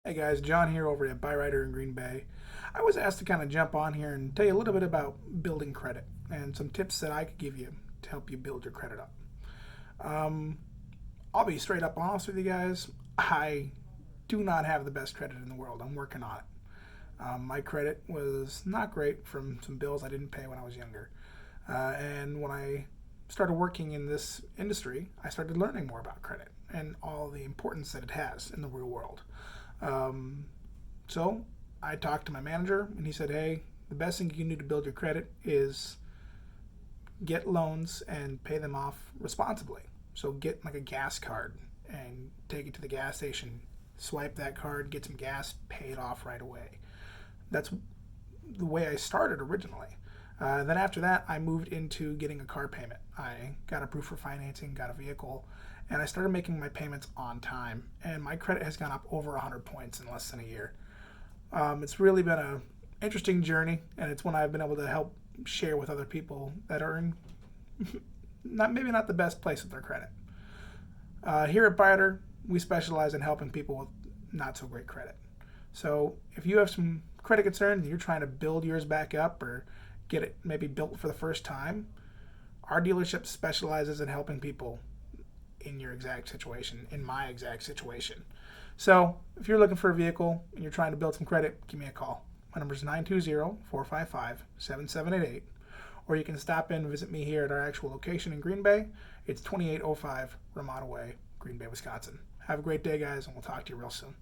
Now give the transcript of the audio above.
Hey guys, John here over at Byrider in Green Bay. I was asked to kind of jump on here and tell you a little bit about building credit and some tips that I could give you to help you build your credit up. Um, I'll be straight up honest with you guys. I do not have the best credit in the world. I'm working on it. My credit was not great from some bills I didn't pay when I was younger. And when I started working in this industry, I started learning more about credit and all the importance that it has in the real world. Um, so I talked to my manager, and he said, "Hey, the best thing you can do to build your credit is get loans and pay them off responsibly. So get like a gas card and take it to the gas station, swipe that card, get some gas, pay it off right away." That's the way I started originally. Then after that, I moved into getting a car payment. I got approved for financing, got a vehicle, and I started making my payments on time. And my credit has gone up over 100 points in less than a year. It's really been an interesting journey, and it's one I've been able to help share with other people that are in maybe not the best place with their credit. Here at Byrider, we specialize in helping people with not so great credit. So if you have some credit concerns and you're trying to build yours back up or get it maybe built for the first time, our dealership specializes in helping people in your exact situation, in my exact situation. So if you're looking for a vehicle and you're trying to build some credit, give me a call. My number is 920-455-7788, or you can stop in and visit me here at our actual location in Green Bay. It's 2805 Ramada Way, Green Bay, Wisconsin. Have a great day, guys, and we'll talk to you real soon.